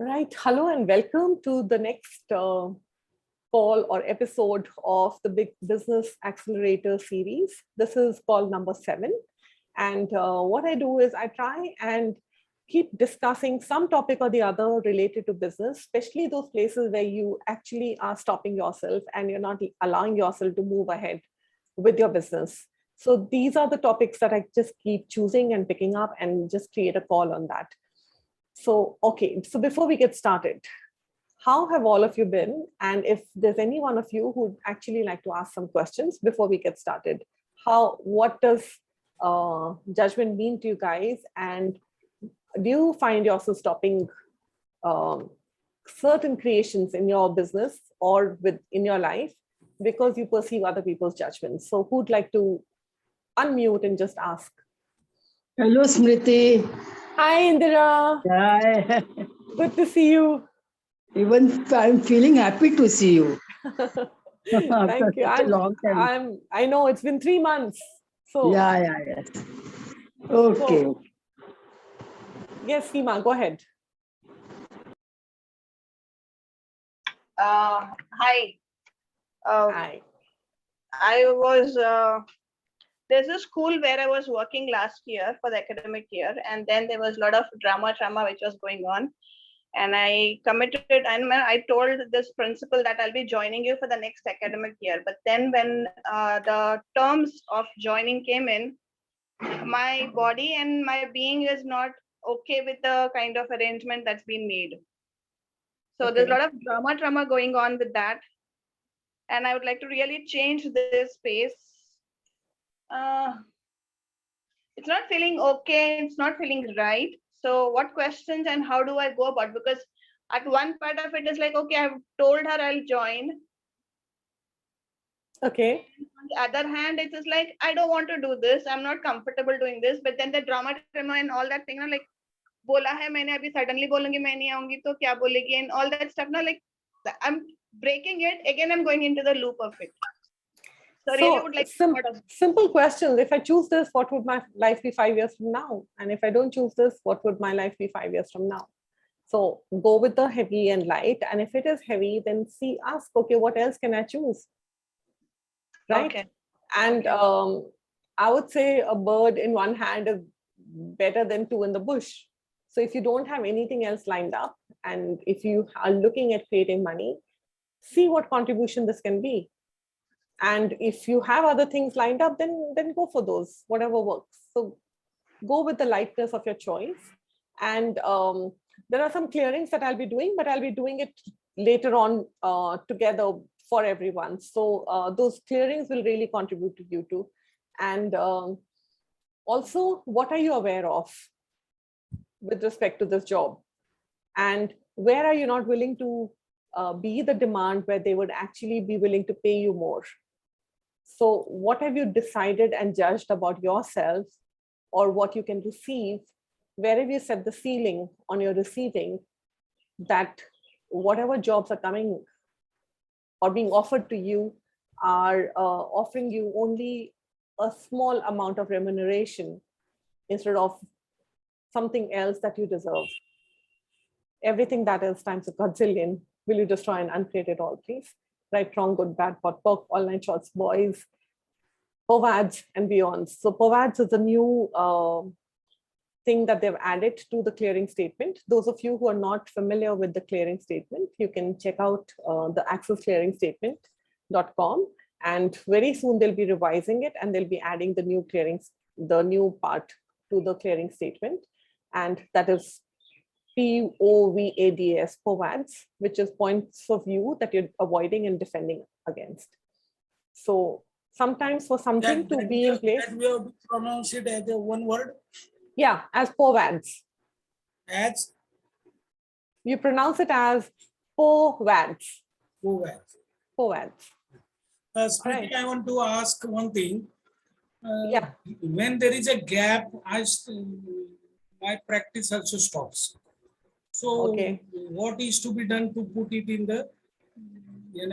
Right. Hello and welcome to the next call or episode of the Big Business Accelerator series. This is call number 7. And what I do is I try and keep discussing some topic or the other related to business, especially those places where you actually are stopping yourself and you're not allowing yourself to move ahead with your business. So these are the topics that I just keep choosing and picking up and just create a call on that. So, okay, so before we get started, how have all of you been? And if there's any one of you who'd actually like to ask some questions before we get started, what does judgment mean to you guys? And do you find yourself stopping certain creations in your business or in your life because you perceive other people's judgments? So who'd like to unmute and just ask? Hello, Smriti. Hi, Indira. Hi. Good to see you. Even I'm feeling happy to see you. Thank you. Long time. I know it's been 3 months. So Yes. Okay. So, yes, Seema, go ahead. Hi. Hi. I was there's a school where I was working last year for the academic year, and then there was a lot of drama which was going on. And I committed, and I told this principal that I'll be joining you for the next academic year. But then when the terms of joining came in, my body and my being is not okay with the kind of arrangement that's been made. So there's a lot of drama going on with that. And I would like to really change this space. It's not feeling okay. It's not feeling right. So what questions and how do I go about? Because at one part of it is like, okay, I've told her I'll join. Okay. On the other hand, it's just like, I don't want to do this. I'm not comfortable doing this. But then the drama and all that thing, like, bola hai maine abhi suddenly bolungi main nahi aungi to kya bolegi and all that stuff. Now, like, I'm breaking it. Again, I'm going into the loop of it. So really would like simple questions. If I choose this, what would my life be 5 years from now? And if I don't choose this, what would my life be 5 years from now? So go with the heavy and light. And if it is heavy, then ask, okay, what else can I choose? Right? Okay. And I would say a bird in one hand is better than 2 in the bush. So if you don't have anything else lined up, and if you are looking at creating money, see what contribution this can be. And if you have other things lined up, then go for those, whatever works. So go with the lightness of your choice. And there are some clearings that I'll be doing, but I'll be doing it later on together for everyone. So those clearings will really contribute to you too. And also, what are you aware of with respect to this job? And where are you not willing to be the demand where they would actually be willing to pay you more? So what have you decided and judged about yourself or what you can receive? Where have you set the ceiling on your receiving that whatever jobs are coming or being offered to you are offering you only a small amount of remuneration instead of something else that you deserve? Everything that is times a godzillion. Will you destroy and uncreate it all, please? Right, wrong, good, bad, pot, pork, all nine shorts, boys, POVADs and beyond. So POVADs is a new thing that they've added to the clearing statement. Those of you who are not familiar with the clearing statement, you can check out the accessclearingstatement.com, and very soon they'll be revising it and they'll be adding the new part to the clearing statement, and that is POVADS, POVADs, which is points of view that you're avoiding and defending against. So sometimes for something to be in place, that we have to pronounce it as a one word. Yeah, as POVADs. As you pronounce it as POVADs. POVADs. POVADs. Smriti, right. I want to ask one thing. Yeah. When there is a gap, my practice also stops. So what is to be done to put it in the,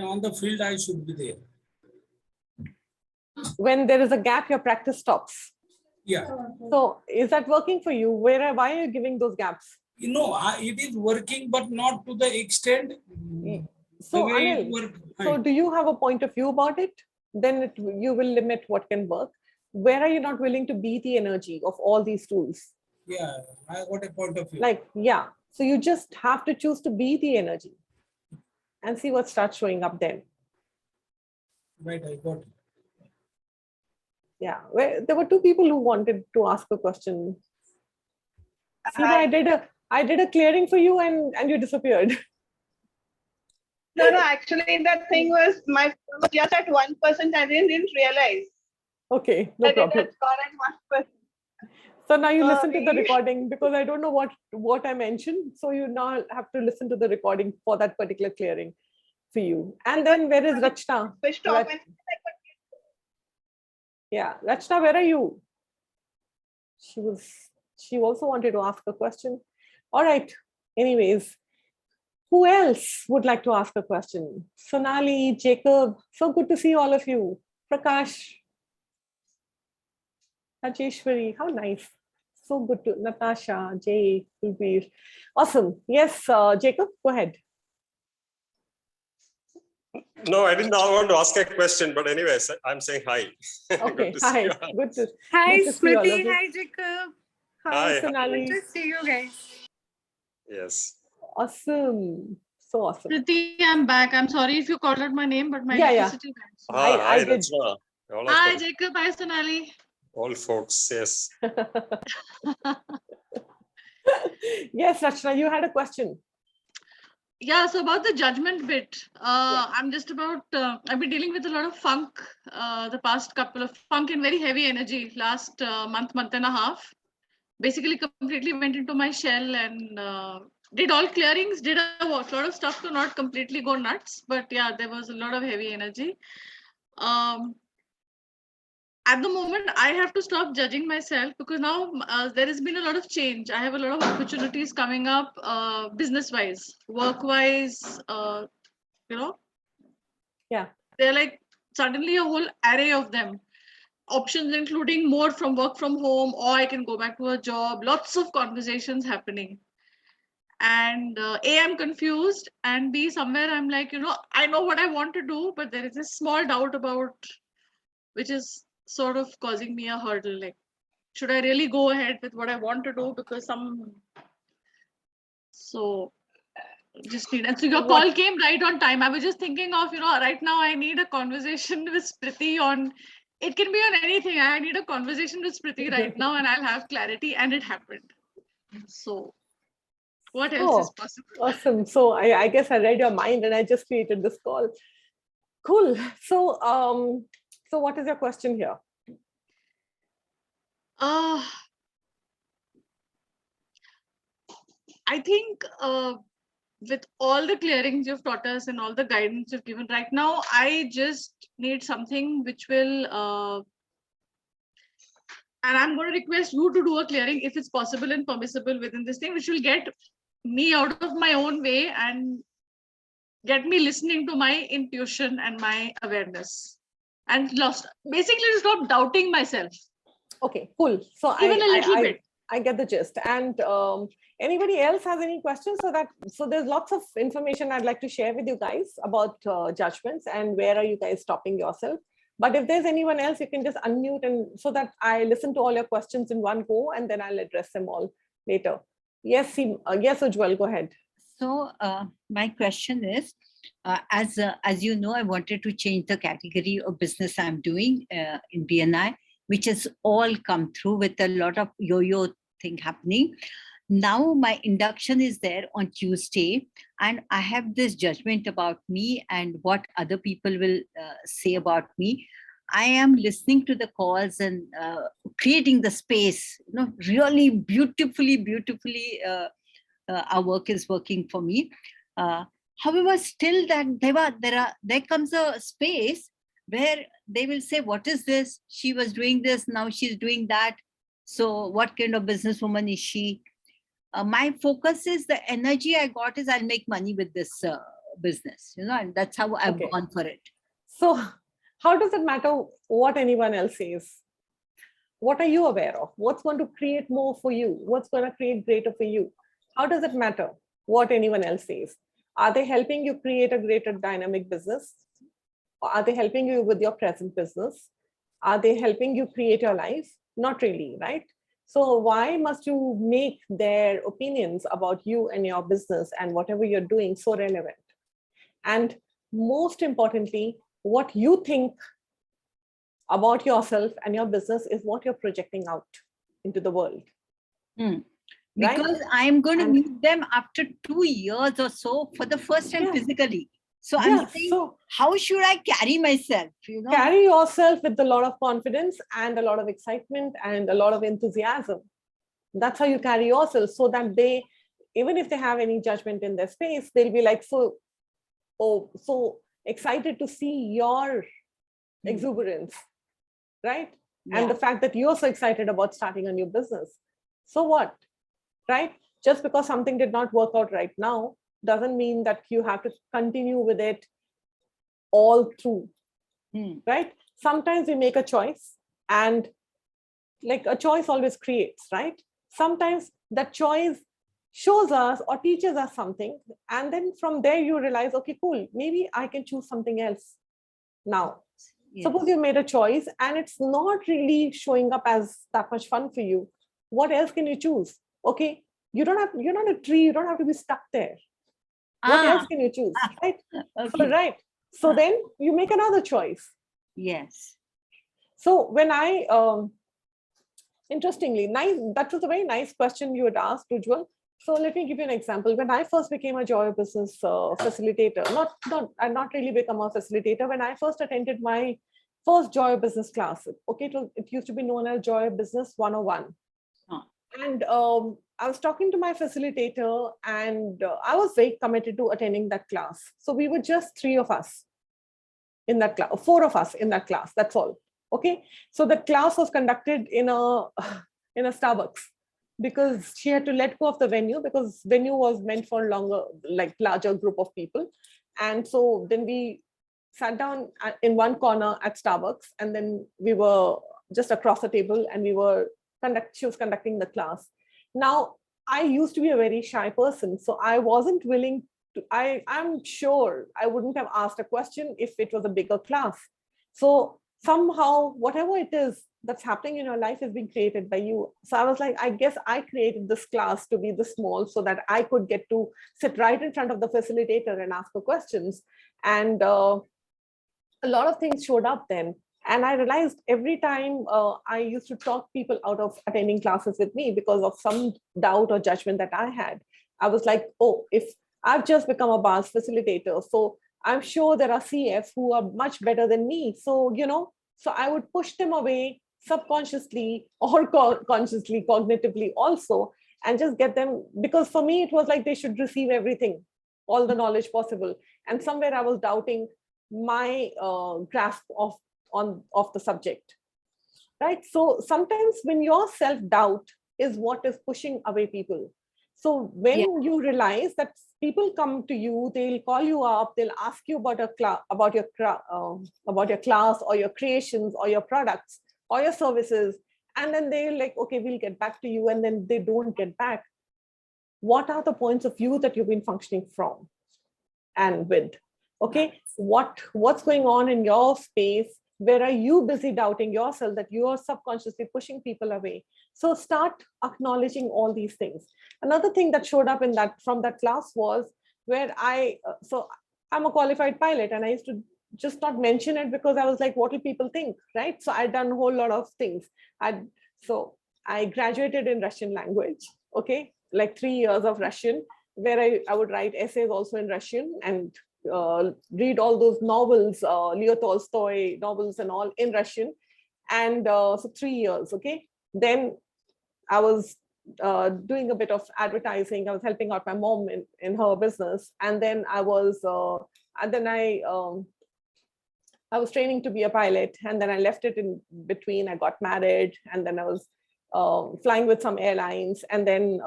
on the field I should be there? When there is a gap, your practice stops. Yeah. So is that working for you? Why are you giving those gaps? You know, it is working, but not to the extent. So, the way it Anil, work. so do you have a point of view about it? Then you will limit what can work. Where are you not willing to be the energy of all these tools? Yeah, I got a point of view. Like, yeah. So you just have to choose to be the energy and see what starts showing up then. Right, I got it. Yeah. There were two people who wanted to ask a question. See, Hi. I did a clearing for you and you disappeared. No, actually the thing was my phone was just at 1%. I didn't realize. Okay, no I did problem. it at 1%. So now you listen to the Sorry. recording because I don't know what I mentioned. So you now have to listen to the recording for that particular clearing for you. And then where is Rachna? Switched off and Yeah, Rachna, where are you? She also wanted to ask a question. All right. Anyways, who else would like to ask a question? Sonali, Jacob, so good to see all of you. Prakash, Rajeshwari, how nice. So good to Natasha, Jay, Kulbir. Awesome. Yes, Jacob, go ahead. No, I didn't want to ask a question, but anyways, I'm saying hi. Okay, hi. Good to Hi, good to see all of Smriti. you. Hi, Jacob. Hi, Hi. Sonali. Good to see you guys. Yes. Awesome. So awesome. Smriti, I'm back. I'm sorry if you called out my name, but my Yeah, electricity went. So. I Hi, did. Rachna. All of Hi, them. Jacob. Hi, Sonali. All folks, yes. Yes, Rachna, you had a question. Yeah, so about the judgment bit, I'm just about, I've been dealing with a lot of funk the past couple of funk and very heavy energy last month and a half. Basically completely went into my shell and did all clearings, did a lot of stuff to not completely go nuts. But yeah, there was a lot of heavy energy. At the moment, I have to stop judging myself because now there has been a lot of change. I have a lot of opportunities coming up business-wise, work-wise, Yeah. They're like suddenly a whole array of them. Options including more from work from home, or I can go back to a job. Lots of conversations happening. And A, I'm confused, and B, somewhere I'm like, I know what I want to do, but there is a small doubt about, which is sort of causing me a hurdle. Like, should I really go ahead with what I want to do? Because just need. And so your call came right on time. I was just thinking of, right now I need a conversation with Spriti on, it can be on anything. I need a conversation with Spriti right now and I'll have clarity, and it happened. So what else is possible? Awesome. So I guess I read your mind and I just created this call. Cool. So so what is your question here? I think with all the clearings you've taught us and all the guidance you've given right now, I just need something which will, and I'm going to request you to do a clearing if it's possible and permissible within this thing, which will get me out of my own way and get me listening to my intuition and my awareness, and basically to stop doubting myself. Okay, cool. So even a little bit. I get the gist. And anybody else has any questions? So there's lots of information I'd like to share with you guys about judgments and where are you guys stopping yourself. But if there's anyone else, you can just unmute and so that I listen to all your questions in one go and then I'll address them all later. Yes, yes, Ujjwal, go ahead. So my question is, as you know, I wanted to change the category of business I'm doing in BNI, which has all come through with a lot of yo-yo thing happening. Now my induction is there on Tuesday, and I have this judgment about me and what other people will say about me. I am listening to the calls and creating the space, really beautifully, our work is working for me. However, still that there comes a space where they will say, what is this? She was doing this, now she's doing that. So what kind of businesswoman is she? My focus is the energy I got is I'll make money with this business, and that's how I've gone for it. So how does it matter what anyone else says? What are you aware of? What's going to create more for you? What's going to create greater for you? How does it matter what anyone else says? Are they helping you create a greater dynamic business? Or are they helping you with your present business? Are they helping you create your life? Not really, right? So why must you make their opinions about you and your business and whatever you're doing so relevant? And most importantly, what you think about yourself and your business is what you're projecting out into the world. Because I'm going to meet them after 2 years or so for the first time physically. So I'm saying, how should I carry myself? You know, carry yourself with a lot of confidence and a lot of excitement and a lot of enthusiasm. That's how you carry yourself, so that they, even if they have any judgment in their space, they'll be like, so excited to see your exuberance, right? And the fact that you're so excited about starting a new business. So what, right? Just because something did not work out right now doesn't mean that you have to continue with it all through, right? Sometimes we make a choice, and like a choice always creates, right? Sometimes that choice shows us or teaches us something, and then from there you realize, okay, cool, maybe I can choose something else now. Suppose you made a choice and it's not really showing up as that much fun for you. What else can you choose? Okay, you're not a tree, you don't have to be stuck there. What else can you choose, right? So, right. So then you make another choice. Yes. So when I, interestingly, that was a very nice question you had asked, Ujjwal. So let me give you an example. When I first became a Joy of Business facilitator, not really become a facilitator. When I first attended my first Joy of Business class, okay, it used to be known as Joy of Business 101. And I was talking to my facilitator, and I was very committed to attending that class. So we were just 3 of us in that class, 4 of us in that class. That's all. Okay. So the class was conducted in a Starbucks, because she had to let go of the venue, because venue was meant for larger group of people. And so then we sat down in one corner at Starbucks, and then we were just across the table, and she was conducting the class. Now, I used to be a very shy person, so I wasn't willing to, I'm sure I wouldn't have asked a question if it was a bigger class. So somehow, whatever it is that's happening in your life is being created by you. So I was like, I guess I created this class to be this small so that I could get to sit right in front of the facilitator and ask her questions. And a lot of things showed up then. And I realized every time I used to talk people out of attending classes with me because of some doubt or judgment that I had. I was like, oh, if I've just become a BAS facilitator, so I'm sure there are CFs who are much better than me. So, so I would push them away subconsciously or consciously, cognitively also, and just get them, because for me, it was like they should receive everything, all the knowledge possible. And somewhere I was doubting my grasp of the subject, right? So sometimes when your self-doubt is what is pushing away people. So when you realize that people come to you, they'll call you up, they'll ask you about your class or your creations or your products or your services, and then they're like, okay, we'll get back to you, and then they don't get back. What are the points of view that you've been functioning from and with? Okay, what's going on in your space? Where are you busy doubting yourself that you are subconsciously pushing people away? So start acknowledging all these things. Another thing that showed up from that class was where so I'm a qualified pilot, and I used to just not mention it because I was like, what will people think, right? So I'd done a whole lot of things. So I graduated in Russian language, okay, like 3 years of Russian, where I would write essays also in Russian and read all those novels, Leo Tolstoy novels and all in Russian. And so 3 years, okay. Then I was doing a bit of advertising. I was helping out my mom in her business. And then I was training to be a pilot. And then I left it in between. I got married, and then I was flying with some airlines. And then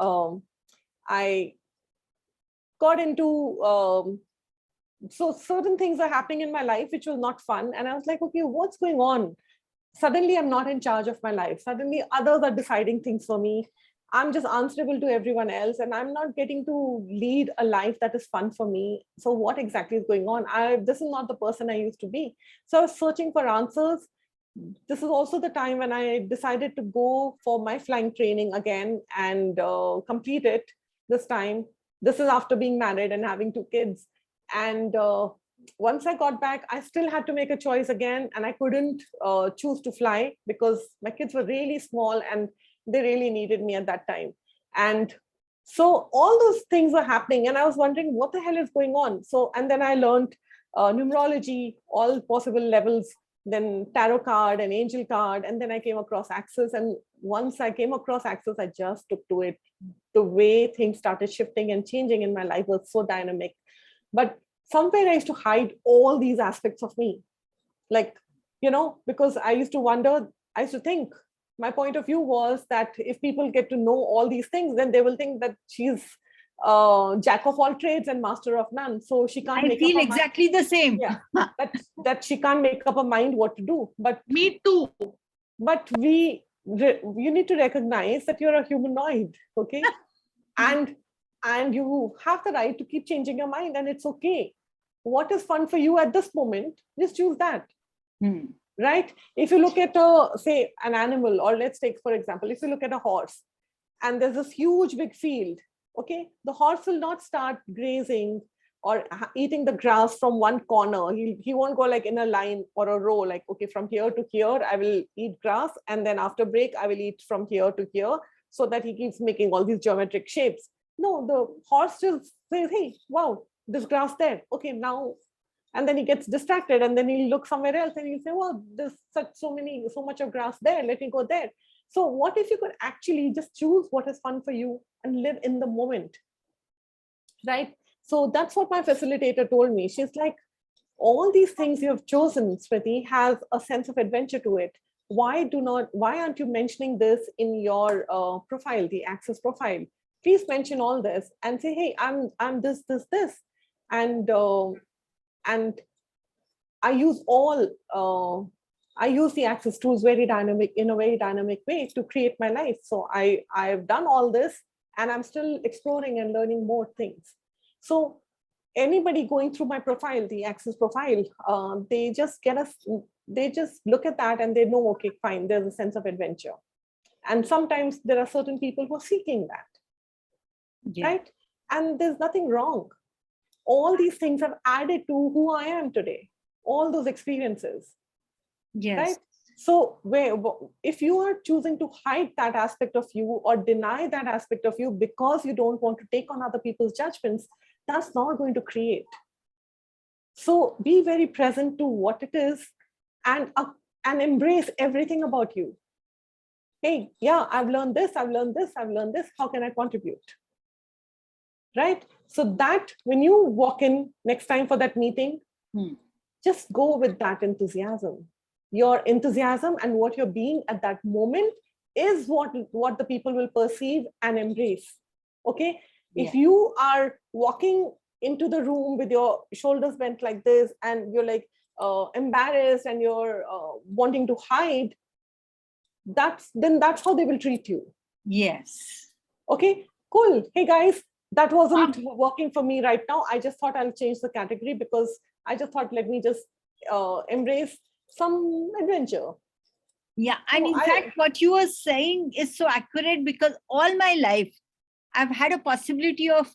I got into so certain things are happening in my life which was not fun, and I was like, okay, what's going on? Suddenly I'm not in charge of my life. Suddenly others are deciding things for me. I'm just answerable to everyone else, and I'm not getting to lead a life that is fun for me. So what exactly is going on? This is not the person I used to be. So I was searching for answers. This is also the time when I decided to go for my flying training again and complete it this time. This is after being married and having 2 kids. And once I got back, I still had to make a choice again, and I couldn't choose to fly because my kids were really small and they really needed me at that time. And so all those things were happening, and I was wondering what the hell is going on. So, and then I learned numerology, all possible levels, then tarot card and angel card, and then I came across Access. And once I came across Access, I just took to it. The way things started shifting and changing in my life was so dynamic. But somewhere I used to hide all these aspects of me, like, because I used to wonder, I used to think, my point of view was that if people get to know all these things, then they will think that she's jack of all trades and master of none. So she can't I feel exactly the same. Yeah, that she can't make up her mind what to do. But me too. But you need to recognize that you're a humanoid, okay? and you have the right to keep changing your mind, and it's okay. What is fun for you at this moment, just choose that. Right? If you look at say an animal, or let's take, for example, if you look at a horse and there's this huge big field, okay, the horse will not start grazing or eating the grass from one corner. He won't go like in a line or a row, like, okay, from here to here I will eat grass, and then after break I will eat from here to here, so that he keeps making all these geometric shapes. No, the horse just says, hey, wow, this grass there, okay, now. And then he gets distracted, and then he'll look somewhere else and he'll say, well, there's so much of grass there, let me go there. So what if you could actually just choose what is fun for you and live in the moment, right? So that's what my facilitator told me. She's like, all these things you have chosen, Smriti, has a sense of adventure to it. Why aren't you mentioning this in your profile, the Access profile? Please mention all this and say, hey, I'm this. And I use I use the Access tools in a very dynamic way to create my life. So I've done all this, and I'm still exploring and learning more things. So anybody going through my profile, the Access profile, they just look at that and they know, okay, fine, there's a sense of adventure. And sometimes there are certain people who are seeking that, right? And there's nothing wrong. All these things have added to who I am today, all those experiences. Yes. Right? So if you are choosing to hide that aspect of you or deny that aspect of you because you don't want to take on other people's judgments, that's not going to create. So be very present to what it is, and embrace everything about you. Hey, yeah, I've learned this. How can I contribute? Right? So that when you walk in next time for that meeting, just go with that enthusiasm. Your enthusiasm and what you're being at that moment is what the people will perceive and embrace. Okay? Yeah. If you are walking into the room with your shoulders bent like this, and you're like embarrassed and you're wanting to hide, that's how they will treat you. Yes. Okay, cool. Hey guys, that wasn't working for me right now. I just thought I'll change the category because I just thought, let me just embrace some adventure. Yeah, and in fact, what you were saying is so accurate, because all my life I've had a possibility of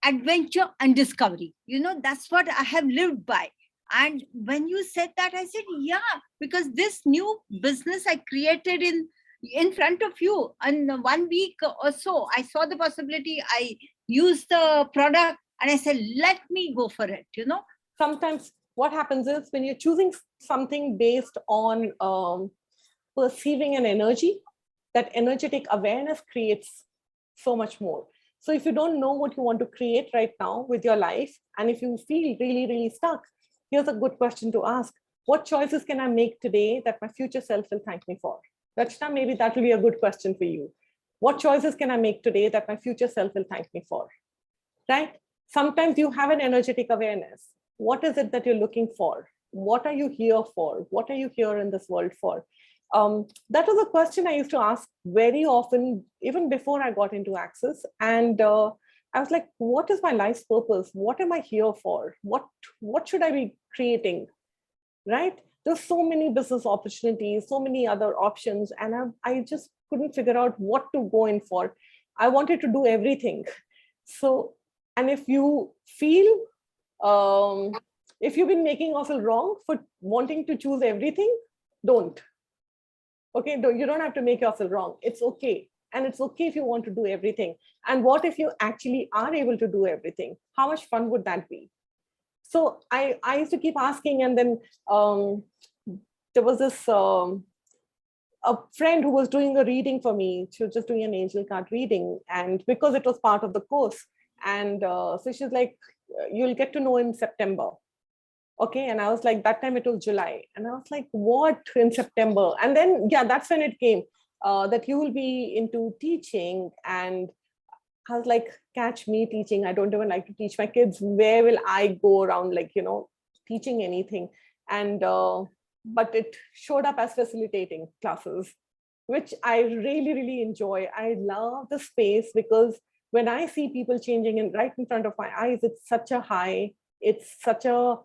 adventure and discovery. That's what I have lived by. And when you said that, I said, yeah, because this new business I created in front of you in 1 week or so, I saw the possibility, I used the product, and I said, let me go for it. Sometimes what happens is, when you're choosing something based on perceiving an energy, that energetic awareness creates so much more. So if you don't know what you want to create right now with your life, and if you feel really, really stuck, here's a good question to ask. What choices can I make today that my future self will thank me for? Rachna, maybe that will be a good question for you. What choices can I make today that my future self will thank me for? Right? Sometimes you have an energetic awareness. What is it that you're looking for? What are you here for? What are you here in this world for? That was a question I used to ask very often, even before I got into Access. And I was like, what is my life's purpose? What am I here for? What should I be creating? Right? There's so many business opportunities, so many other options. And I just couldn't figure out what to go in for. I wanted to do everything. So, and if you feel, if you've been making yourself wrong for wanting to choose everything, don't. Okay, you don't have to make yourself wrong. It's okay. And it's okay if you want to do everything. And what if you actually are able to do everything? How much fun would that be? So I used to keep asking, and then there was this a friend who was doing a reading for me. She was just doing an angel card reading, and because it was part of the course, and so she's like, "You'll get to know in September." Okay, and I was like, that time it was July, and I was like, what, in September? And then, yeah, that's when it came, that you will be into teaching. And I was like, catch me teaching. I don't even like to teach my kids. Where will I go around, like, teaching anything? And but it showed up as facilitating classes, which I really, really enjoy. I love the space, because when I see people changing right in front of my eyes, it's such a high, it's such a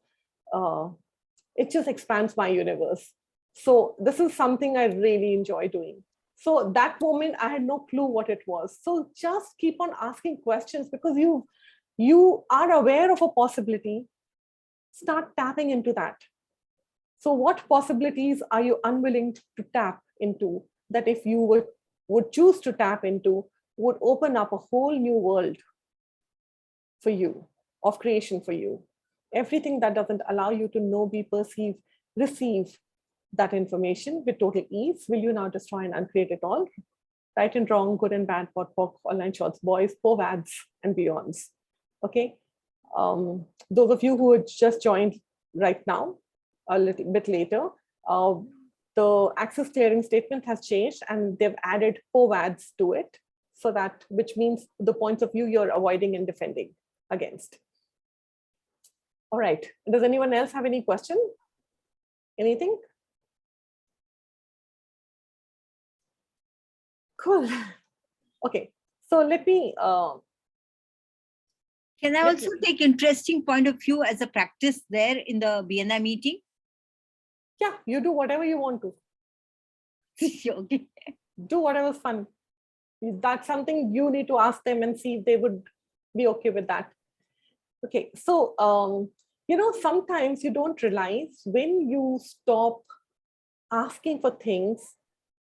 it just expands my universe. So this is something I really enjoy doing. So that moment, I had no clue what it was. So just keep on asking questions, because you are aware of a possibility. Start tapping into that. So what possibilities are you unwilling to tap into, that if you would choose to tap into, would open up a whole new world for you, of creation for you? Everything that doesn't allow you to know, be, perceive, receive that information with total ease, will you now destroy and uncreate it all? Right and wrong, good and bad, pot, pork, online shorts, boys, povads, and beyonds. Okay. Those of you who had just joined right now, a little bit later, the access clearing statement has changed, and they've added povads to it. So that, which means the points of view you're avoiding and defending against. All right. Does anyone else have any question? Anything? Cool. Okay. So let me. Can I also take interesting point of view as a practice there in the BNI meeting? Yeah, you do whatever you want to. Okay. Do whatever's fun. That's something you need to ask them and see if they would be okay with that. Okay. So, sometimes you don't realize when you stop asking for things,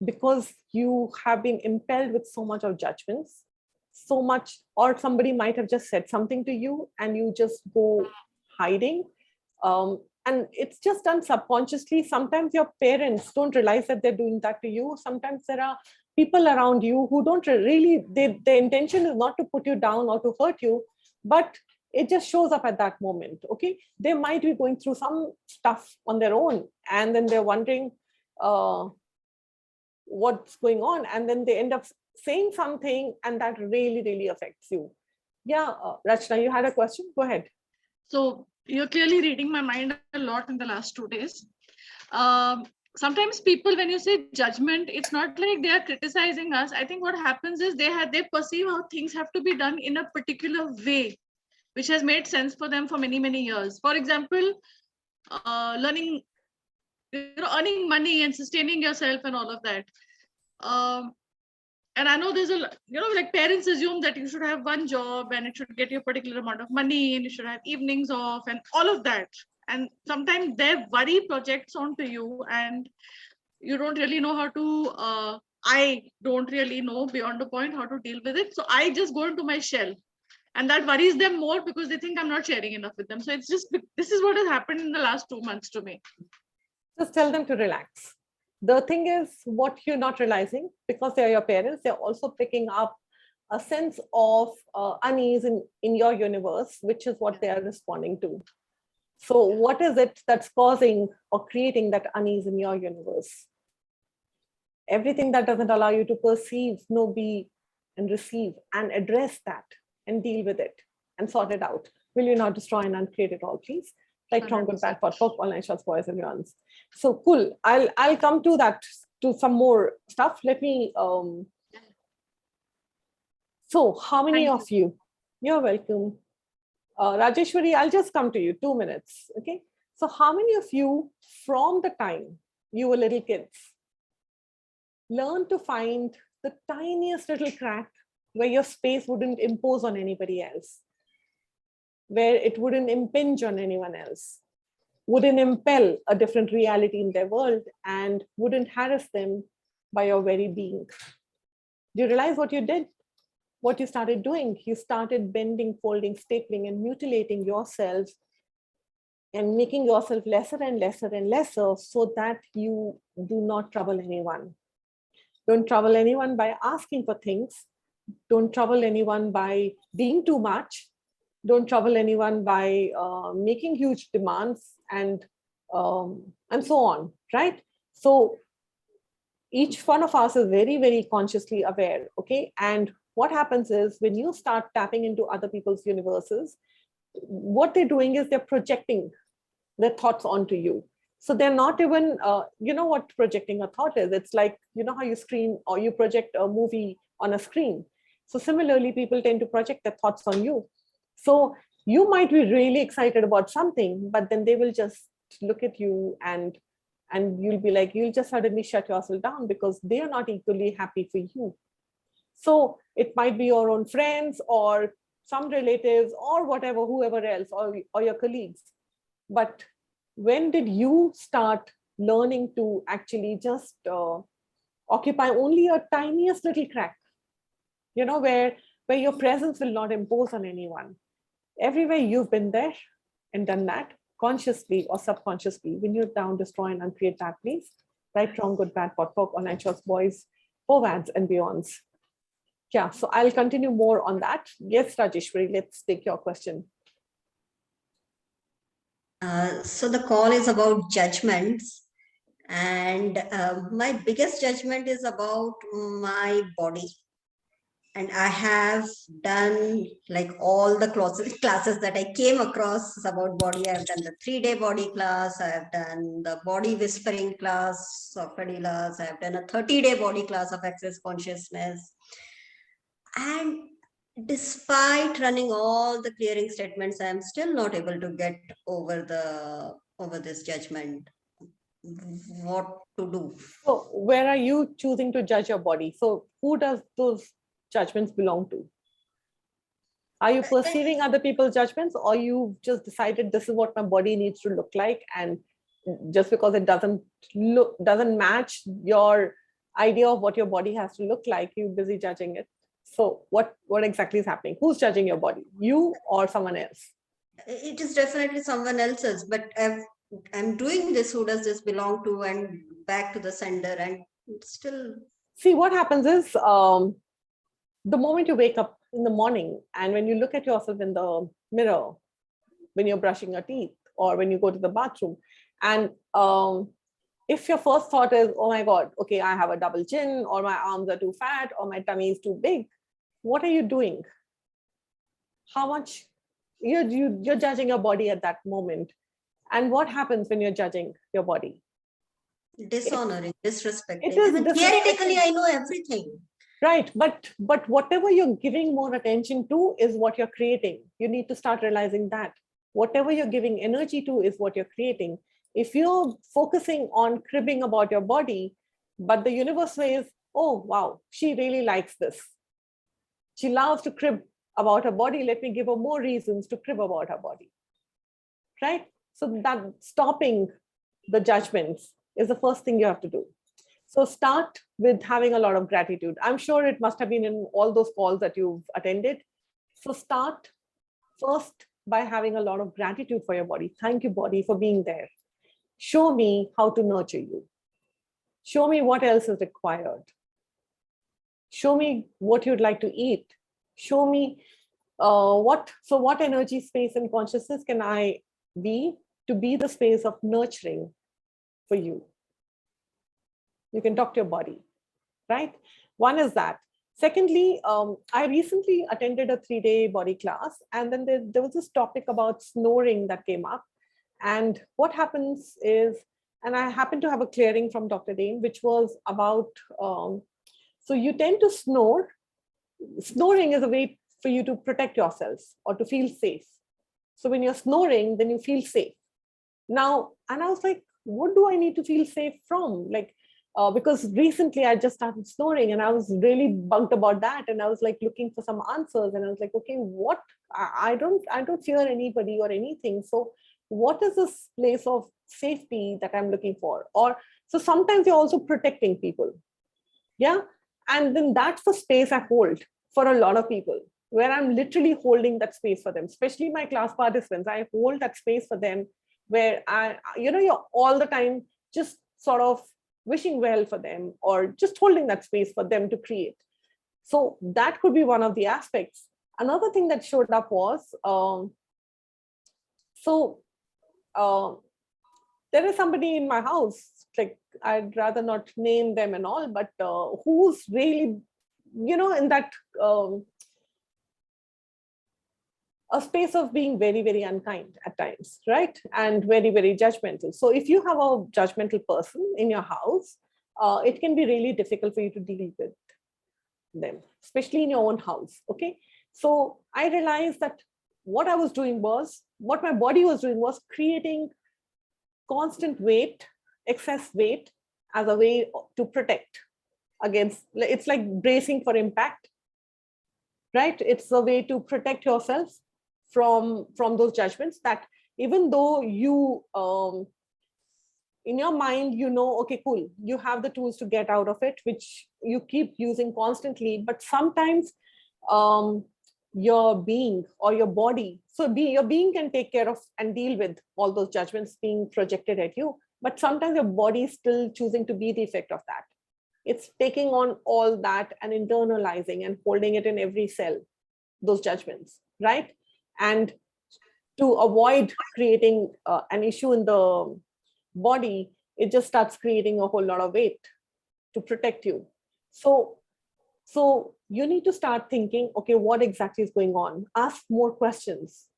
because you have been impelled with so much of judgments, so much, or somebody might have just said something to you and you just go hiding. And it's just done subconsciously. Sometimes your parents don't realize that they're doing that to you. Sometimes there are people around you who don't really, their intention is not to put you down or to hurt you, but it just shows up at that moment. Okay. They might be going through some stuff on their own, and then they're wondering what's going on. And then they end up saying something, and that really, really affects you. Yeah. Rachna, you had a question? Go ahead. So you're clearly reading my mind a lot in the last 2 days. Sometimes people, when you say judgment, it's not like they are criticizing us. I think what happens is they perceive how things have to be done in a particular way, which has made sense for them for many, many years. For example, learning, earning money and sustaining yourself and all of that. And I know there's like parents assume that you should have one job and it should get you a particular amount of money and you should have evenings off and all of that. And sometimes their worry projects onto you and you don't really know how to, I don't really know beyond the point how to deal with it. So I just go into my shell, and that worries them more because they think I'm not sharing enough with them. So it's just, this is what has happened in the last 2 months to me. Just tell them to relax. The thing is, what you're not realizing, because they're your parents, they're also picking up a sense of unease in your universe, which is what they are responding to. So what is it that's causing or creating that unease in your universe? Everything that doesn't allow you to perceive, know, be, and receive, and address that and deal with it and sort it out. Will you not destroy and uncreate it all, please? Like strong, good, bad, pot, pork, online shots, boys, and runs. So cool. I'll come to that to some more stuff. Let me, so how many of you, you're welcome. Rajeshwari, I'll just come to you, 2 minutes, okay? So how many of you from the time you were little kids learned to find the tiniest little crack where your space wouldn't impose on anybody else, where it wouldn't impinge on anyone else, wouldn't impel a different reality in their world, and wouldn't harass them by your very being? Do you realize what you did? What you started doing? You started bending, folding, stapling, and mutilating yourself and making yourself lesser and lesser and lesser so that you do not trouble anyone. Don't trouble anyone by asking for things. Don't trouble anyone by being too much. Don't trouble anyone by making huge demands and so on, right? So each one of us is very, very consciously aware, okay? And what happens is when you start tapping into other people's universes, what they're doing is they're projecting their thoughts onto you. So they're not even, you know what projecting a thought is? It's like, you know how you screen or you project a movie on a screen. So similarly, people tend to project their thoughts on you. So you might be really excited about something, but then they will just look at you and you'll be like, you'll just suddenly shut yourself down because they are not equally happy for you. So it might be your own friends or some relatives or whatever, whoever else, or your colleagues. But when did you start learning to actually just occupy only a tiniest little crack, you know, where your presence will not impose on anyone? Everywhere you've been there and done that, consciously or subconsciously, when you're down, destroy and uncreate that place, right, wrong, good, bad, pot, poke, online shots, boys, forwards and beyonds. Yeah, so I'll continue more on that. Yes, Rajeshwari, let's take your question. So the call is about judgments, and my biggest judgment is about my body. And I have done like all the classes that I came across about body. I've done the 3-day body class. I've done the body whispering class of Adilas. I've done a 30-day body class of Access Consciousness. And despite running all the clearing statements, I'm still not able to get over this judgment. What to do? So where are you choosing to judge your body? So who does those judgments belong to? Are you perceiving other people's judgments, or you just decided this is what my body needs to look like, and just because it doesn't match your idea of what your body has to look like, you're busy judging it? So what exactly is happening? Who's judging your body, you or someone else? It is definitely someone else's, but I'm doing this, who does this belong to, and back to the sender, and still. See, what happens is the moment you wake up in the morning and when you look at yourself in the mirror, when you're brushing your teeth or when you go to the bathroom, and if your first thought is, oh my God, okay, I have a double chin, or my arms are too fat, or my tummy is too big, what are you doing? How much you're judging your body at that moment. And what happens when you're judging your body? Dishonoring, disrespecting. It is theoretically, I know everything. Right, but whatever you're giving more attention to is what you're creating. You need to start realizing that whatever you're giving energy to is what you're creating. If you're focusing on cribbing about your body, but the universe says, oh, wow, she really likes this. She loves to crib about her body. Let me give her more reasons to crib about her body. Right? So that stopping the judgments is the first thing you have to do. So start with having a lot of gratitude. I'm sure it must have been in all those calls that you've attended. So start first by having a lot of gratitude for your body. Thank you, body, for being there. Show me how to nurture you. Show me what else is required. Show me what you'd like to eat. Show me what energy, space, and consciousness can I be to be the space of nurturing for you. You can talk to your body, right? One is that. Secondly, I recently attended a 3-day body class, and then there was this topic about snoring that came up. And what happens is, and I happened to have a clearing from Dr. Dane, which was about, so you tend to snore. Snoring is a way for you to protect yourself or to feel safe. So when you're snoring, then you feel safe. Now, and I was like, what do I need to feel safe from? Like, because recently I just started snoring and I was really bugged about that. And I was like looking for some answers and I was like, okay, what? I don't fear anybody or anything. So what is this place of safety that I'm looking for? Or so sometimes you're also protecting people. Yeah. And then that's the space I hold for a lot of people, where I'm literally holding that space for them, especially my class participants. I hold that space for them where you're all the time just sort of wishing well for them or just holding that space for them to create. So that could be one of the aspects. Another thing that showed up was, there is somebody in my house, like I'd rather not name them and all, but who's really, in that a space of being very, very unkind at times, right? And very, very judgmental. So if you have a judgmental person in your house, it can be really difficult for you to deal with them, especially in your own house, okay? So I realized that what my body was doing was creating constant weight, excess weight, as a way to protect against, it's like bracing for impact, right? It's a way to protect yourself from those judgments that even though you, in your mind, okay, cool, you have the tools to get out of it, which you keep using constantly, but sometimes your being or your body, your being can take care of and deal with all those judgments being projected at you, but sometimes your body is still choosing to be the effect of that. It's taking on all that and internalizing and holding it in every cell, those judgments, right? And to avoid creating an issue in the body, it just starts creating a whole lot of weight to protect you. So you need to start thinking, okay, what exactly is going on? Ask more questions.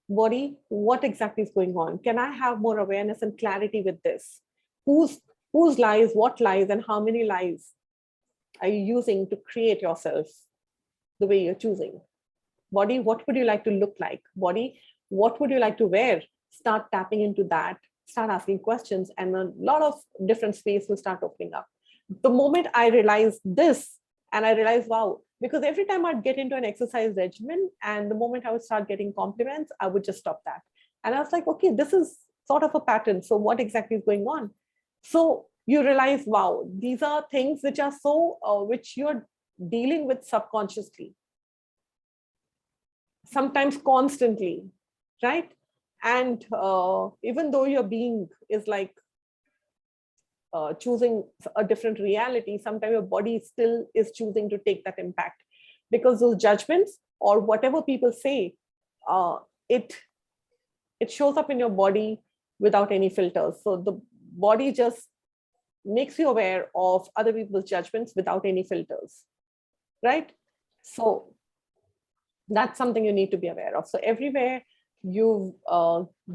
Body, what exactly is going on? Can I have more awareness and clarity with this? Whose lies, what lies, and how many lies are you using to create yourself the way you're choosing? Body, what would you like to look like? Body, what would you like to wear? Start tapping into that, start asking questions, and a lot of different space will start opening up. The moment I realized this, and I realized, wow, because every time I'd get into an exercise regimen, and the moment I would start getting compliments, I would just stop that. And I was like, okay, this is sort of a pattern. So what exactly is going on? So you realize, wow, these are things which are which you're dealing with subconsciously, sometimes constantly, right? And even though your being is like choosing a different reality, sometimes your body still is choosing to take that impact, because those judgments or whatever people say, it shows up in your body without any filters. So the body just makes you aware of other people's judgments without any filters, right? So that's something you need to be aware of. So everywhere you've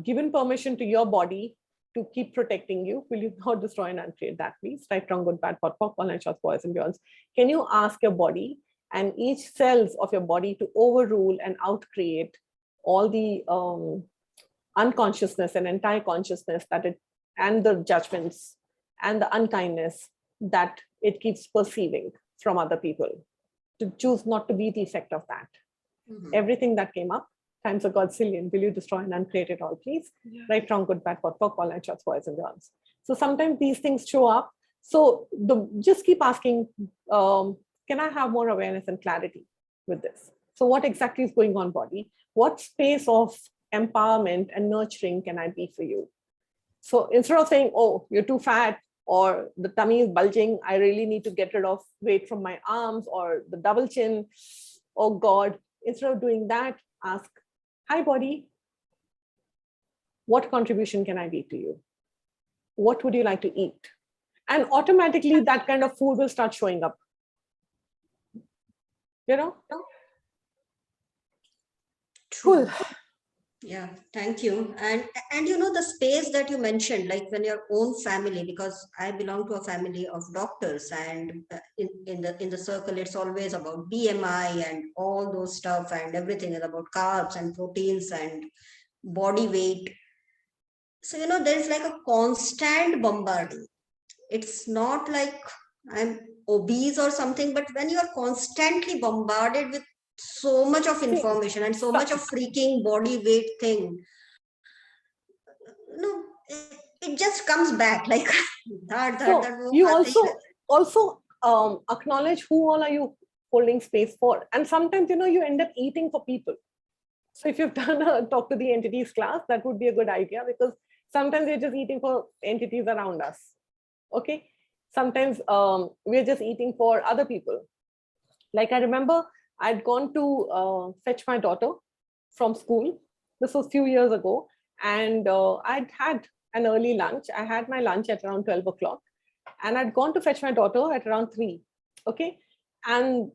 given permission to your body to keep protecting you, will you not destroy and uncreate that, please? Right, wrong, good, bad, pot, pop, online shots, boys and beyonds. Can you ask your body and each cells of your body to overrule and outcreate all the unconsciousness and entire consciousness and the judgments and the unkindness that it keeps perceiving from other people, to choose not to be the effect of that. Everything that came up, times a godzillion, will you destroy and uncreate it all, please? Yeah. Right, wrong, good, bad, pot, pop, online shots, boys and girls. So sometimes these things show up. So just keep asking, can I have more awareness and clarity with this? So what exactly is going on, body? What space of empowerment and nurturing can I be for you? So instead of saying, oh, you're too fat, or the tummy is bulging, I really need to get rid of weight from my arms, or the double chin, oh God, instead of doing that, ask, hi body, what contribution can I be to you? What would you like to eat? And automatically that kind of food will start showing up. You know? Cool. Yeah, thank you. And you know, the space that you mentioned, like when your own family, because I belong to a family of doctors, and in the circle, it's always about BMI and all those stuff, and everything is about carbs and proteins and body weight. So you know, there's like a constant bombarding. It's not like I'm obese or something, but when you are constantly bombarded with so much of See, information and so much of freaking body weight thing, no, it just comes back like so that wo you baat nahi also karta. acknowledge who all are you holding space for, and sometimes you end up eating for people. So if you've done a talk to the entities class, that would be a good idea, because sometimes we're just eating for entities around us. Okay, sometimes we're just eating for other people. Like I remember I'd gone to fetch my daughter from school. This was a few years ago. And I'd had an early lunch. I had my lunch at around 12 o'clock. And I'd gone to fetch my daughter at around 3. Okay. And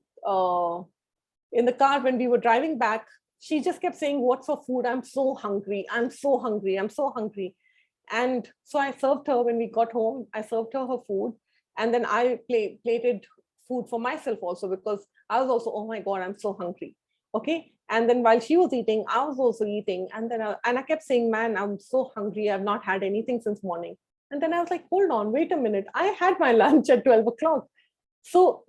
in the car, when we were driving back, she just kept saying, "What's for food? I'm so hungry. I'm so hungry. I'm so hungry." And so I served her when we got home. I served her her food. And then I plated food for myself also, because I was also, oh my God, I'm so hungry. Okay. And then while she was eating, I was also eating. And then I kept saying, man, I'm so hungry. I've not had anything since morning. And then I was like, hold on, wait a minute. I had my lunch at 12 o'clock. So,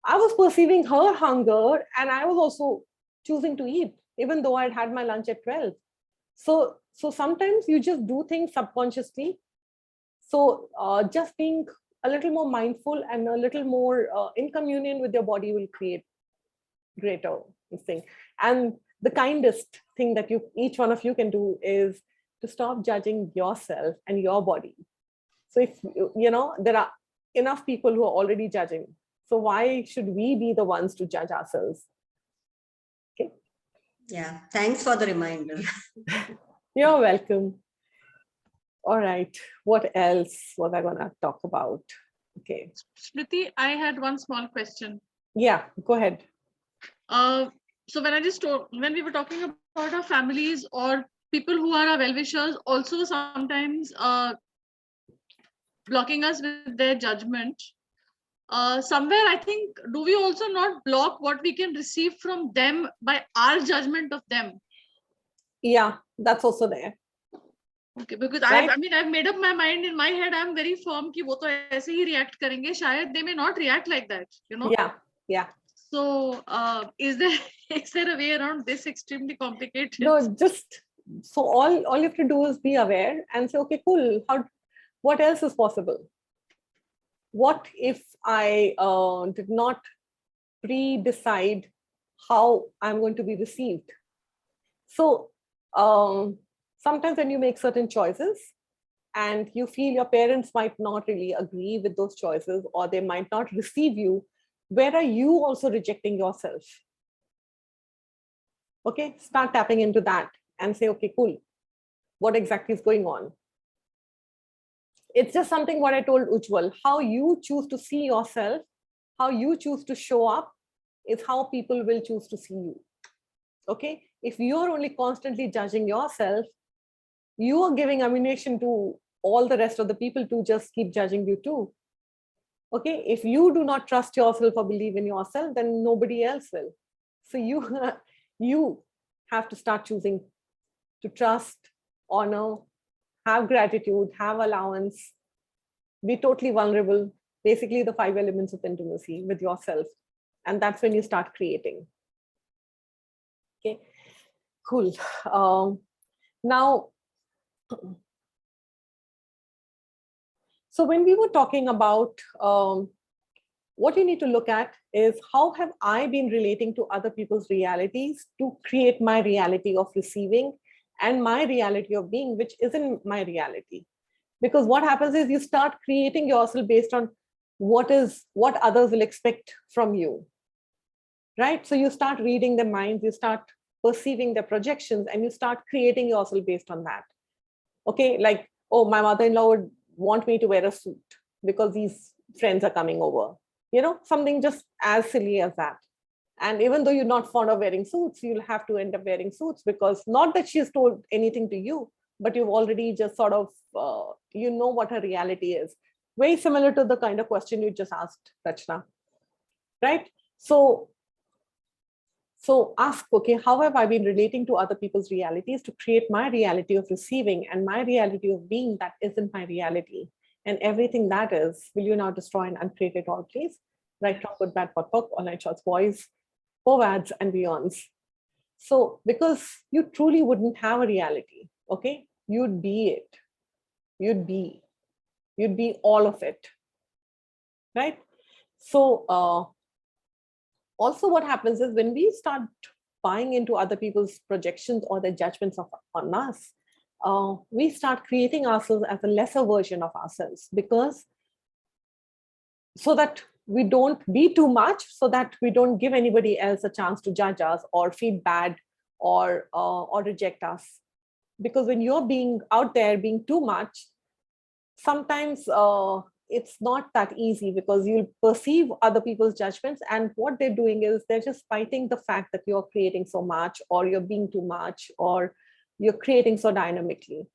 I was perceiving her hunger, and I was also choosing to eat, even though I'd had my lunch at 12. So sometimes you just do things subconsciously. So just being a little more mindful and a little more in communion with your body will create greater thing. And the kindest thing that each one of you can do is to stop judging yourself and your body. So if there are enough people who are already judging, so why should we be the ones to judge ourselves? Okay. Yeah, thanks for the reminder. You're welcome. All right. What else was I going to talk about? Okay. Smriti, I had one small question. Yeah, go ahead. So when we were talking about our families or people who are our well-wishers, also sometimes blocking us with their judgment. Somewhere I think, do we also not block what we can receive from them by our judgment of them? Yeah, that's also there. Okay, because right? I've made up my mind in my head. I'm very firm कि वो तो ऐसे ही react करेंगे. शायद they may not react like that, Yeah. So is there a way around this extremely complicated? No, just so all you have to do is be aware and say, okay, cool. What else is possible? What if I did not pre-decide how I'm going to be received? So sometimes when you make certain choices and you feel your parents might not really agree with those choices, or they might not receive you, where are you also rejecting yourself? Okay, start tapping into that and say, okay, cool. What exactly is going on? It's just something what I told Ujjwal. How you choose to see yourself, how you choose to show up is how people will choose to see you. Okay, if you're only constantly judging yourself, you are giving ammunition to all the rest of the people to just keep judging you too. Okay, if you do not trust yourself or believe in yourself, then nobody else will. So you have to start choosing to trust, honor, have gratitude, have allowance, be totally vulnerable. Basically, the 5 elements of intimacy with yourself. And that's when you start creating. Okay, cool. Now, so when we were talking about what you need to look at is how have I been relating to other people's realities to create my reality of receiving and my reality of being, which isn't my reality. Because what happens is you start creating yourself based on what others will expect from you. Right? So you start reading their minds, you start perceiving their projections, and you start creating yourself based on that. Okay, like, oh, my mother-in-law would want me to wear a suit because these friends are coming over. Something just as silly as that. And even though you're not fond of wearing suits, you'll have to end up wearing suits, because not that she has told anything to you, but you've already just sort of, you know what her reality is. Very similar to the kind of question you just asked, Rachna, right? So ask, okay, how have I been relating to other people's realities to create my reality of receiving and my reality of being that isn't my reality? And everything that is, will you now destroy and uncreate it all, please? Right, wrong, good, bad, pot, poke, online shots, boys, forwards and beyonds. So because you truly wouldn't have a reality, okay? You'd be it. You'd be all of it, right? So also what happens is when we start buying into other people's projections or their judgments on us, we start creating ourselves as a lesser version of ourselves, because so that we don't be too much, so that we don't give anybody else a chance to judge us or feel bad or reject us. Because when you're being out there being too much, sometimes it's not that easy, because you'll perceive other people's judgments, and what they're doing is they're just fighting the fact that you're creating so much, or you're being too much, or you're creating so dynamically.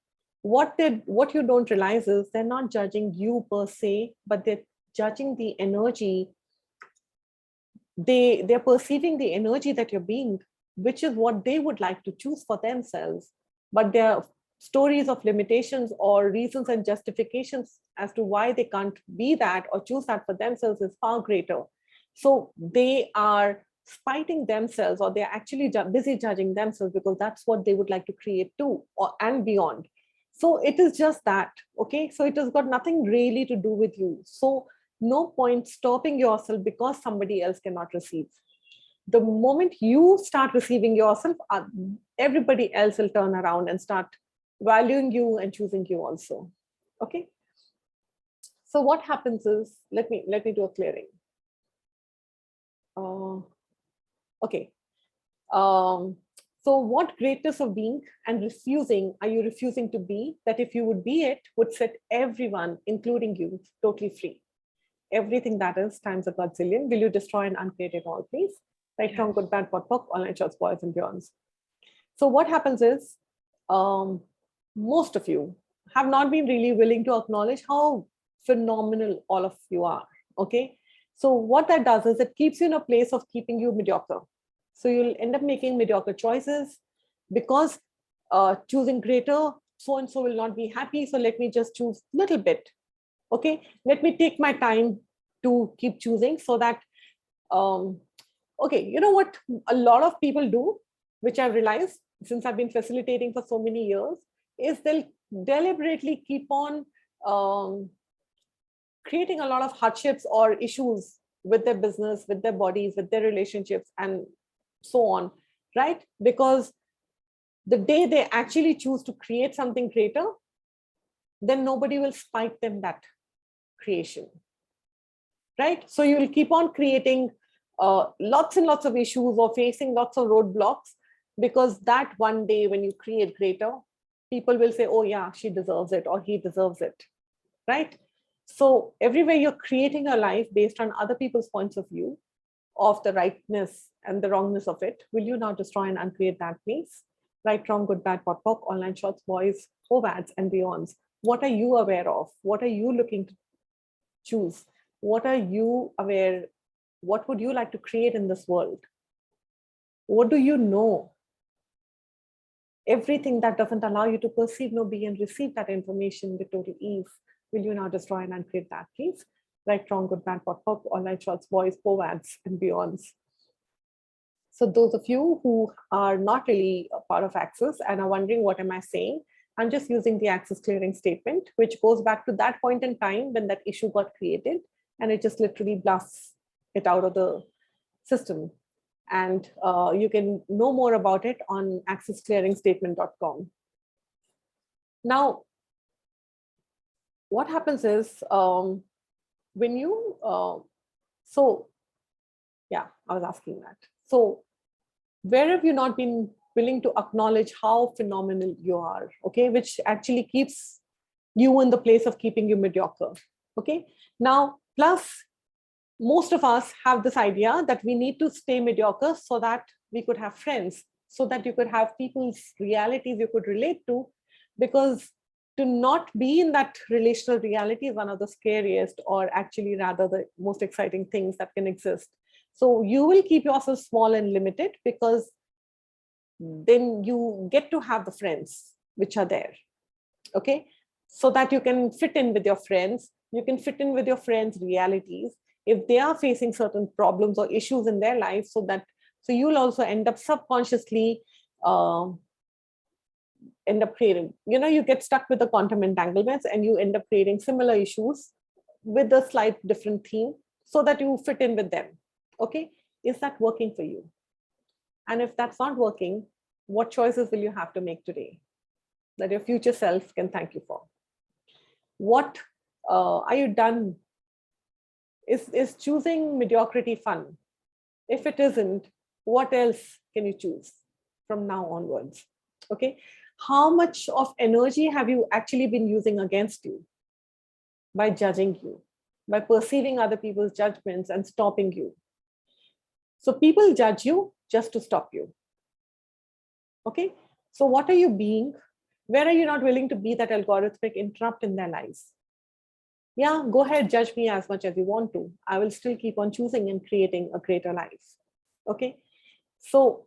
What you don't realize is they're not judging you per se, but they're judging the energy. They're perceiving the energy that you're being, which is what they would like to choose for themselves. But their stories of limitations or reasons and justifications as to why they can't be that or choose that for themselves is far greater. So they are spiting themselves, or they're actually busy judging themselves, because that's what they would like to create too, and beyond. So it is just that, okay? So it has got nothing really to do with you. So no point stopping yourself because somebody else cannot receive. The moment you start receiving yourself, everybody else will turn around and start valuing you and choosing you also. Okay. So what happens is, let me do a clearing. Okay. So what greatness of being and refusing are you refusing to be, that if you would be it, would set everyone, including you, totally free? Everything that is times a godzillion. Will you destroy and uncreate it all, please? Right, wrong, good, bad, pot, poke, online shots, boys and beyonds. So what happens is, most of you have not been really willing to acknowledge how phenomenal all of you are, okay? So what that does is it keeps you in a place of keeping you mediocre. So you'll end up making mediocre choices, because choosing greater, so-and-so will not be happy, so let me just choose a little bit. Okay, let me take my time to keep choosing, so that, okay, you know what a lot of people do, which I've realized since I've been facilitating for so many years, is they'll deliberately keep on creating a lot of hardships or issues with their business, with their bodies, with their relationships, and so on, right? Because the day they actually choose to create something greater, then nobody will spite them that creation, right? So you will keep on creating lots and lots of issues or facing lots of roadblocks, because that one day when you create greater, people will say, oh yeah, she deserves it or he deserves it, right? So everywhere you're creating a life based on other people's points of view of the rightness and the wrongness of it, will you now destroy and uncreate that, please? Right, wrong, good, bad, pot, pop, online shots, boys, forwards and beyonds. What are you aware of? What are you looking to choose? What are you aware? What would you like to create in this world? What do you know? Everything that doesn't allow you to perceive, know, be, and receive that information with total ease, will you now destroy and uncreate that, please? Right, wrong, good, bad, pot, pop, online shots, boys, forwards and beyonds. So those of you who are not really a part of Access and are wondering what am I saying, I'm just using the Access clearing statement, which goes back to that point in time when that issue got created, and it just literally blasts it out of the system. And you can know more about it on accessclearingstatement.com. Now, what happens is when you, yeah, I was asking that. So where have you not been willing to acknowledge how phenomenal you are, okay, which actually keeps you in the place of keeping you mediocre, okay? Now, plus most of us have this idea that we need to stay mediocre so that we could have friends, so that you could have people's realities you could relate to, because to not be in that relational reality is one of the scariest, or actually rather the most exciting things that can exist. So you will keep yourself small and limited, because then you get to have the friends which are there, okay? So that you can fit in with your friends, you can fit in with your friends' realities, if they are facing certain problems or issues in their life, so you'll also end up subconsciously end up creating, you get stuck with the quantum entanglements and you end up creating similar issues with a slight different theme, so that you fit in with them. Okay, is that working for you? And if that's not working, what choices will you have to make today that your future self can thank you for? What are you done? Is choosing mediocrity fun? If it isn't, what else can you choose from now onwards? Okay, how much of energy have you actually been using against you by judging you, by perceiving other people's judgments and stopping you? So people judge you just to stop you. Okay, so what are you being? Where are you not willing to be that algorithmic interrupt in their lives? Yeah, go ahead, judge me as much as you want to. I will still keep on choosing and creating a greater life. Okay, so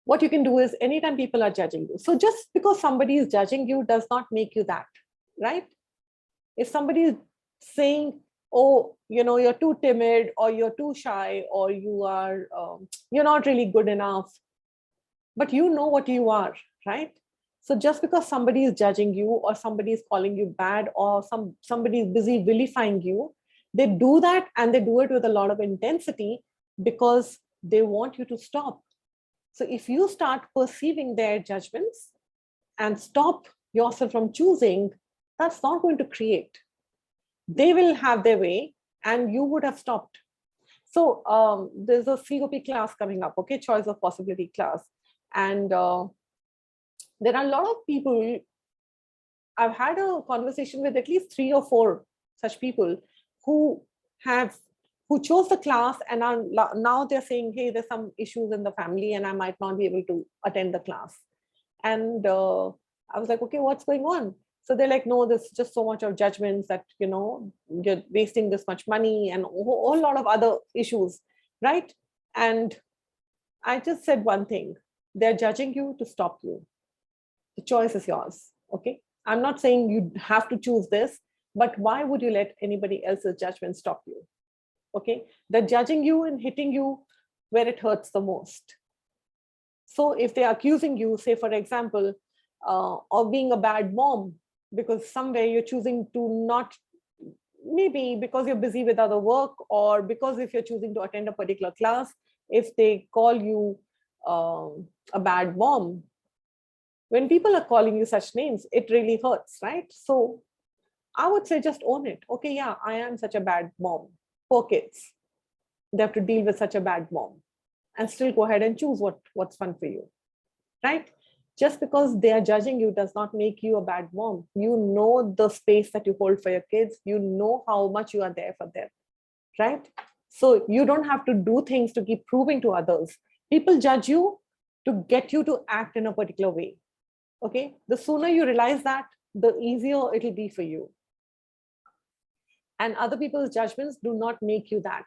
what you can do is, anytime people are judging you, so just because somebody is judging you does not make you that, right? If somebody is saying, oh, you're too timid, or you're too shy, or you're not really good enough, but you know what you are, right? So just because somebody is judging you, or somebody is calling you bad, or somebody is busy vilifying you, they do that, and they do it with a lot of intensity, because they want you to stop. So if you start perceiving their judgments and stop yourself from choosing, that's not going to create. They will have their way and you would have stopped. So there's a COP class coming up, okay, choice of possibility class. And there are a lot of people, I've had a conversation with at least 3 or 4 such people who chose the class, and are now they're saying, hey, there's some issues in the family and I might not be able to attend the class. And I was like, okay, what's going on? So they're like, no, there's just so much of judgments that, you're wasting this much money, and a whole lot of other issues, right? And I just said one thing: they're judging you to stop you. The choice is yours, okay? I'm not saying you have to choose this, but why would you let anybody else's judgment stop you? Okay, they're judging you and hitting you where it hurts the most. So if they're accusing you, say, for example, of being a bad mom, because somewhere you're choosing to not, maybe because you're busy with other work, or because if you're choosing to attend a particular class, if they call you a bad mom, when people are calling you such names, it really hurts, right? So I would say just own it. Okay, yeah, I am such a bad mom. Poor kids, they have to deal with such a bad mom, and still go ahead and choose what's fun for you, right? Just because they are judging you does not make you a bad mom. You know the space that you hold for your kids. You know how much you are there for them, right? So you don't have to do things to keep proving to others. People judge you to get you to act in a particular way. Okay, the sooner you realize that, the easier it'll be for you. And other people's judgments do not make you that.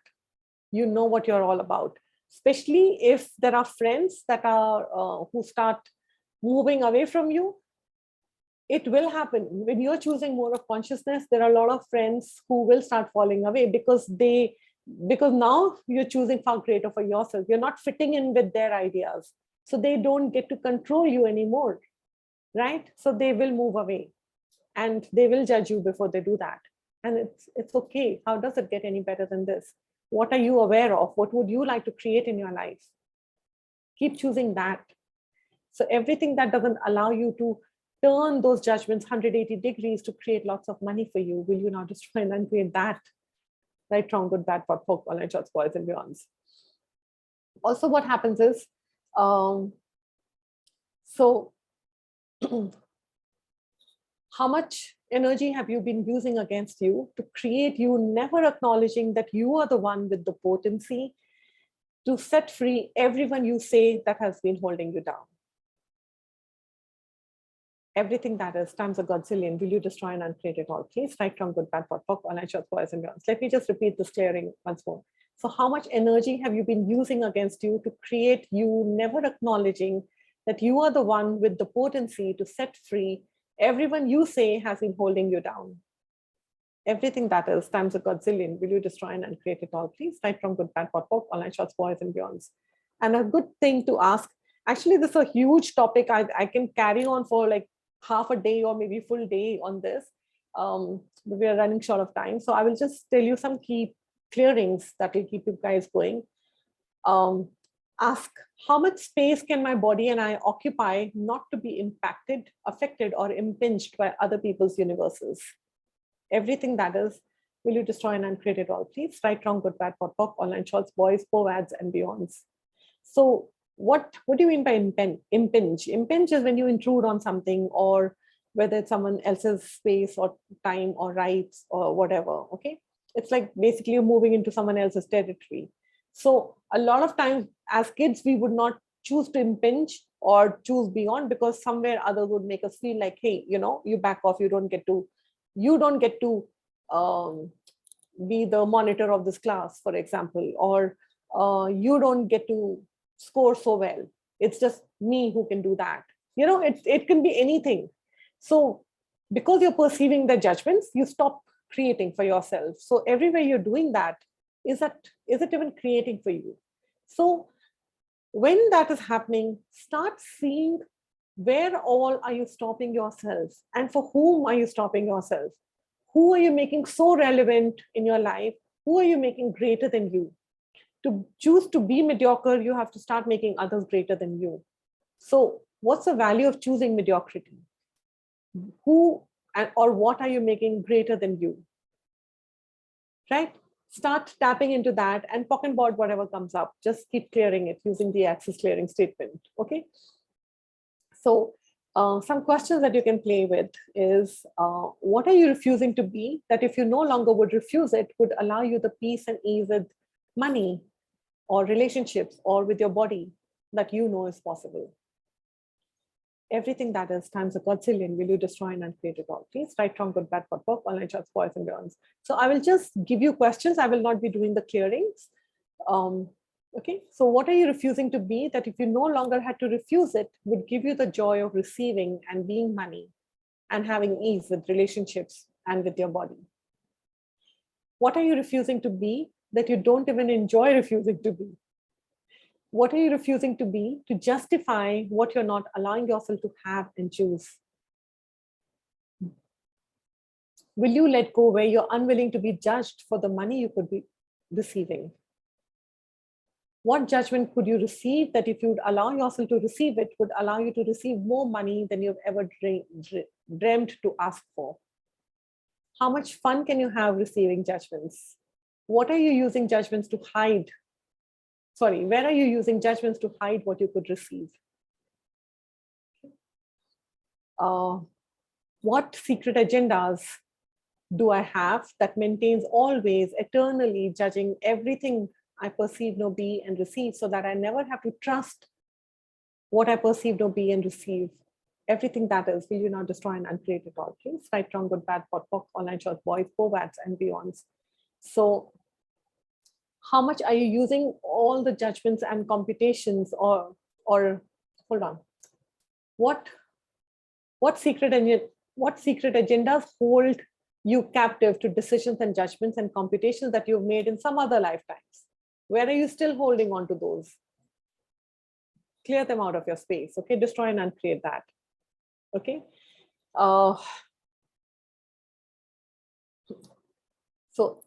You know what you're all about, especially if there are friends that are who start moving away from you. It will happen when you're choosing more of consciousness. There are a lot of friends who will start falling away, because now you're choosing far greater for yourself. You're not fitting in with their ideas, so they don't get to control you anymore, right? So they will move away, and they will judge you before they do that. And it's okay. How does it get any better than this? What are you aware of? What would you like to create in your life? Keep choosing that. So everything that doesn't allow you to turn those judgments 180 degrees to create lots of money for you, will you now destroy and create that? Right, wrong, good, bad, pot, pork, all shots, boys and beyonds. Also, what happens is, so how much energy have you been using against you to create you never acknowledging that you are the one with the potency to set free everyone you say that has been holding you down? Everything that is times a godzillion, will you destroy and uncreate it all? Please, right, from good, bad, pot, all shots, boys and girls. Let me just repeat this clearing once more. So how much energy have you been using against you to create you never acknowledging that you are the one with the potency to set free everyone you say has been holding you down? Everything that is times a godzillion, will you destroy and uncreate it all? Please, right, from good, bad, pot, online shots, boys and beyonds. And a good thing to ask, actually, this is a huge topic. I can carry on for like half a day or maybe full day on this. But we are running short of time. So I will just tell you some key clearings that will keep you guys going. Ask, how much space can my body and I occupy not to be impacted, affected, or impinged by other people's universes? Everything that is, will you destroy and uncreate it all? Please, right, wrong, good, bad, pot, online shots, boys, poads, and beyonds. So what do you mean by impinge? Impinge is when you intrude on something, or whether it's someone else's space or time or rights or whatever, okay? It's like basically you're moving into someone else's territory. So a lot of times as kids, we would not choose to impinge or choose beyond, because somewhere others would make us feel like, hey, you back off, you don't get to be the monitor of this class, for example, or you don't get to score so well. It's just me who can do that. It can be anything. So because you're perceiving the judgments, you stop creating for yourself. So everywhere you're doing that, is it even creating for you? So when that is happening, start seeing where all are you stopping yourself, and for whom are you stopping yourself? Who are you making so relevant in your life? Who are you making greater than you? To choose to be mediocre, you have to start making others greater than you. So what's the value of choosing mediocrity? Who or what are you making greater than you? Right? Start tapping into that and pocket board whatever comes up. Just keep clearing it using the access clearing statement. Okay. So some questions that you can play with is, what are you refusing to be that if you no longer would refuse it, would allow you the peace and ease with money or relationships or with your body that you know is possible? Everything that is times a godzillion, will you destroy and uncreate it all? Please, right, wrong, good, bad, pot, online shots, boys and beyonds. So I will just give you questions. I will not be doing the clearings. Okay, so what are you refusing to be that if you no longer had to refuse it, would give you the joy of receiving and being money and having ease with relationships and with your body? What are you refusing to be that you don't even enjoy refusing to be? What are you refusing to be to justify what you're not allowing yourself to have and choose? Will you let go where you're unwilling to be judged for the money you could be receiving? What judgment could you receive that if you would allow yourself to receive it, would allow you to receive more money than you've ever dreamed to ask for? How much fun can you have receiving judgments? What are you using judgments to hide? Sorry, where are you using judgments to hide what you could receive? What secret agendas do I have that maintains always eternally judging everything I perceive, know, be, and receive, so that I never have to trust what I perceive, know, be, and receive? Everything that is, will you not destroy and uncreate it all? Please, right, wrong, good, bad, pot, online shots, boys, poads, and beyonds. So how much are you using all the judgments and computations, or hold on, what secret agendas hold you captive to decisions and judgments and computations that you've made in some other lifetimes? Where are you still holding on to those? Clear them out of your space. Okay, destroy and uncreate that. Okay. So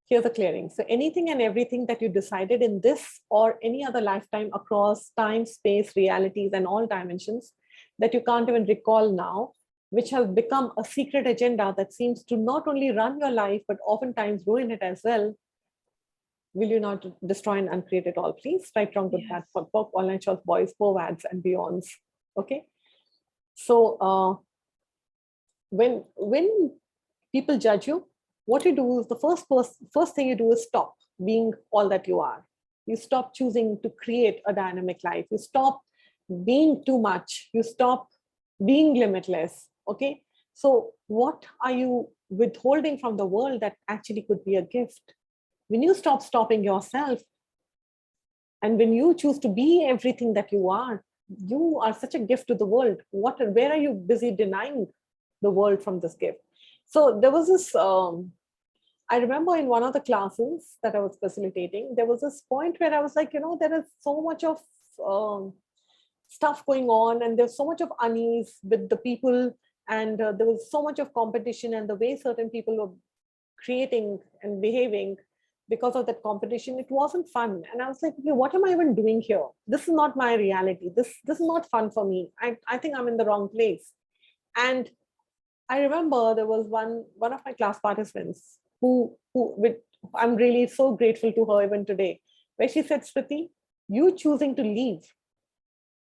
here's the clearing. So anything and everything that you decided in this or any other lifetime across time, space, realities, and all dimensions that you can't even recall now, which has become a secret agenda that seems to not only run your life, but oftentimes ruin it as well, will you not destroy and uncreate it all? Please, right, wrong, good, bad, pot, online shots, boys, poads, and beyonds. Okay. So when people judge you, what you do is the first thing you do is stop being all that you are. You stop choosing to create a dynamic life. You stop being too much. You stop being limitless. Okay. So what are you withholding from the world that actually could be a gift? When you stop stopping yourself, and when you choose to be everything that you are such a gift to the world. Where are you busy denying the world from this gift? So there was this, I remember in one of the classes that I was facilitating, there was this point where I was like, there is so much of stuff going on, and there's so much of unease with the people, and there was so much of competition, and the way certain people were creating and behaving because of that competition, it wasn't fun. And I was like, okay, what am I even doing here? This is not my reality. This is not fun for me. I think I'm in the wrong place. And I remember there was one of my class participants who I'm really so grateful to her even today, where she said, Smriti, you choosing to leave,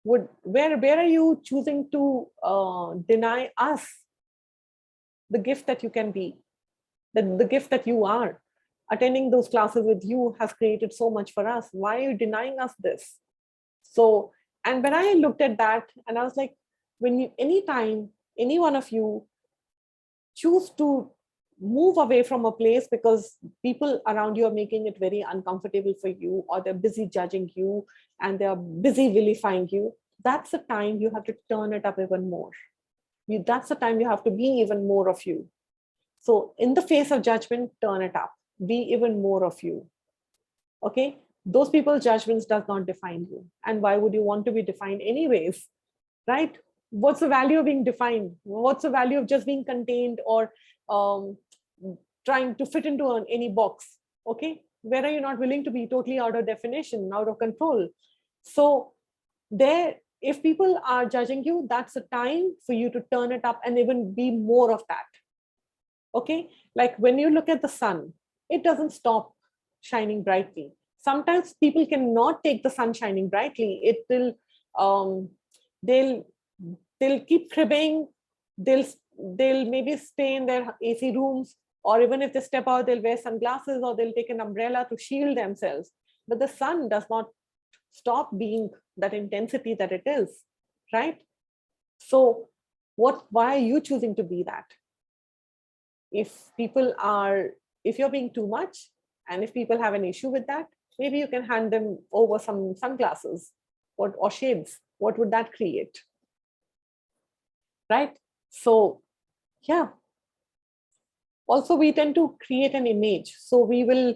where are you choosing to deny us the gift that you can be, the gift that you are? Attending those classes with you has created so much for us. Why are you denying us this? So, and when I looked at that, and I was like, anytime any one of you choose to move away from a place because people around you are making it very uncomfortable for you, or they're busy judging you and they're busy vilifying you, that's the time you have to turn it up even more. That's the time you have to be even more of you. So in the face of judgment, turn it up. Be even more of you. Okay? Those people's judgments does not define you. And why would you want to be defined anyways? Right? What's the value of being defined? What's the value of just being contained or trying to fit into any box? Okay? Where are you not willing to be totally out of definition, out of control? So if people are judging you, that's a time for you to turn it up and even be more of that. Okay? Like when you look at the sun, it doesn't stop shining brightly. Sometimes people cannot take the sun shining brightly. It will, they'll keep cribbing. They'll maybe stay in their AC rooms, or even if they step out, they'll wear sunglasses or they'll take an umbrella to shield themselves. But the sun does not stop being that intensity that it is, right? So why are you choosing to be that? If you're being too much, and if people have an issue with that, maybe you can hand them over some sunglasses or shades. What would that create? Right? So, yeah. Also, we tend to create an image. So we will,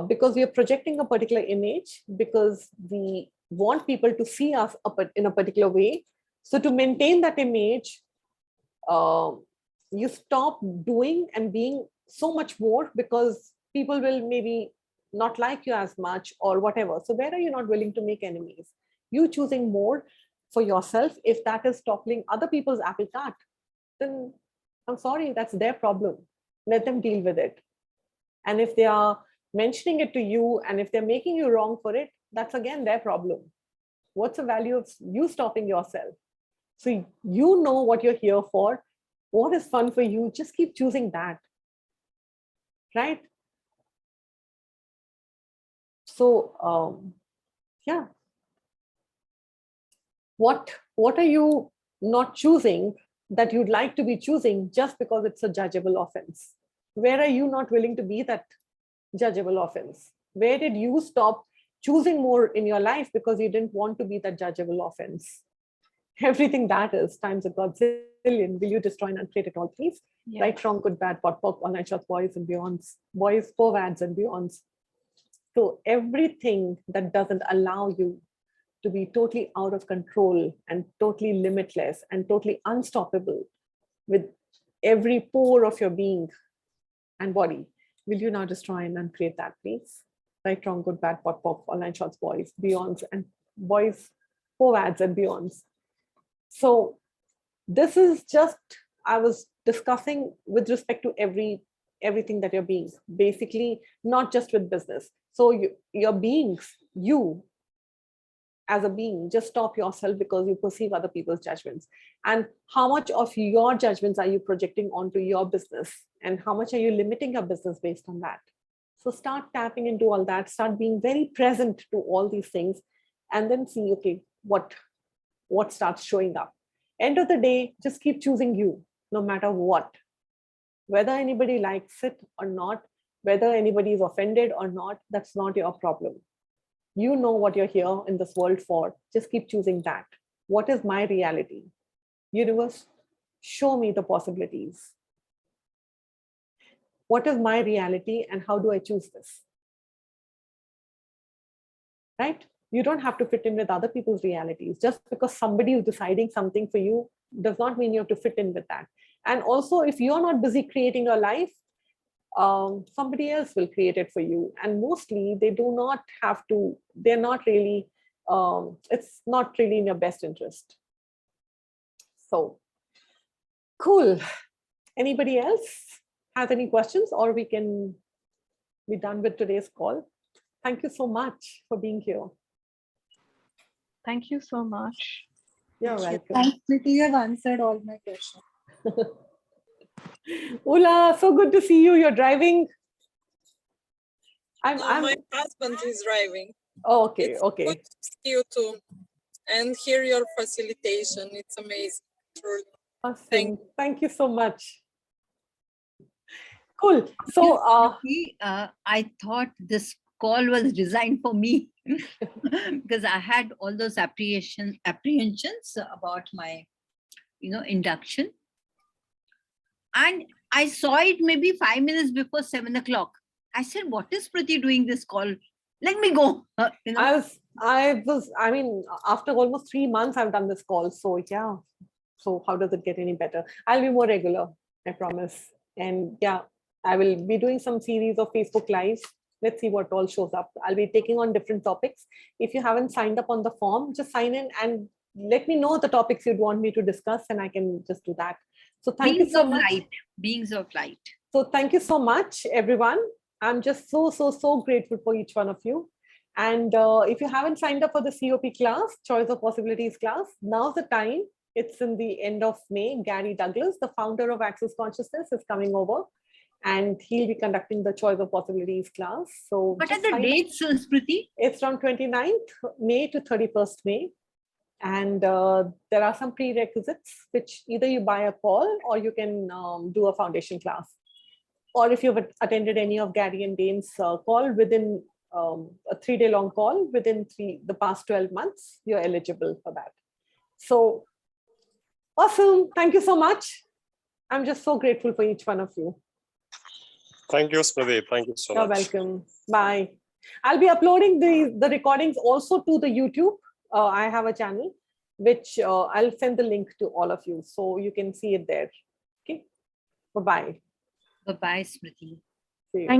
because we are projecting a particular image, because we want people to see us in a particular way. So to maintain that image, you stop doing and being so much more, because people will maybe not like you as much or whatever. So where are you not willing to make enemies? You choosing more for yourself, if that is toppling other people's apple cart, then I'm sorry, that's their problem. Let them deal with it. And if they are mentioning it to you, and if they're making you wrong for it, that's again their problem. What's the value of you stopping yourself? So you know what you're here for. What is fun for you? Just keep choosing that. Right? So, yeah. What are you not choosing that you'd like to be choosing just because it's a judgeable offense? Where are you not willing to be that judgeable offense? Where did you stop choosing more in your life because you didn't want to be that judgeable offense? Everything that is times a godzillion. Will you destroy and uncreate it all, please? Yeah. Right, wrong, good, bad, pot, pop, all-night shots, boys and beyonds, boys, forwards and beyonds. So everything that doesn't allow you to be totally out of control and totally limitless and totally unstoppable with every pore of your being and body, will you now destroy and uncreate that, please? Right, wrong, good, bad, pot, pop, all-night shots, boys, beyonds, and boys, forwards and beyonds. So this is just, I was discussing with respect to everything that you're being, basically, not just with business. So your beings, you as a being. Just stop yourself because you perceive other people's judgments. And how much of your judgments are you projecting onto your business? And how much are you limiting your business based on that? So start tapping into all that, start being very present to all these things, and then see, okay, what starts showing up. End of the day, just keep choosing you, no matter what. Whether anybody likes it or not, whether anybody is offended or not, that's not your problem. You know what you're here in this world for. Just keep choosing that. What is my reality? Universe, show me the possibilities. What is my reality and how do I choose this? Right? You don't have to fit in with other people's realities. Just because somebody is deciding something for you does not mean you have to fit in with that. And also, if you're not busy creating your life, somebody else will create it for you. And mostly they do not have to, they're not really, it's not really in your best interest. So, cool. Anybody else has any questions, or we can be done with today's call? Thank you so much for being here. Thank you so much. You're welcome. Thanks, Priti. You have answered all my questions. Ula, so good to see you. You're driving. My husband is driving. Oh, okay, It's okay. good to see you too, and hear your facilitation. It's amazing. Truly. Awesome. Thank you so much. Cool. So, I thought this call was designed for me because I had all those apprehensions about my, induction. And I saw it maybe 5 minutes before 7 o'clock. I said, what is Priti doing this call? Let me go. I mean, after almost 3 months, I've done this call. So yeah. So how does it get any better? I'll be more regular, I promise. And yeah, I will be doing some series of Facebook Lives. Let's see what all shows up. I'll be taking on different topics. If you haven't signed up on the form, just sign in and let me know the topics you'd want me to discuss, and I can just do that. So thank you so much. Beings of light. So thank you so much, everyone. I'm just so grateful for each one of you. And if you haven't signed up for the COP class, Choice of Possibilities class, now's the time. It's in the end of May. Gary Douglas, the founder of Access Consciousness, is coming over, and he'll be conducting the Choice of Possibilities class. So what are the dates, Smriti? It's from 29th May to 31st May. And there are some prerequisites, which either you buy a call or you can do a foundation class. Or if you've attended any of Gary and Dane's call within a 3-day long call within the past 12 months, you're eligible for that. So awesome. Thank you so much. I'm just so grateful for each one of you. Thank you, Smriti. Thank you so You're much. welcome. Bye. I'll be uploading the recordings also to the YouTube. I have a channel, which I'll send the link to all of you so you can see it there. Okay. Bye-bye. Bye-bye, Smriti. See you.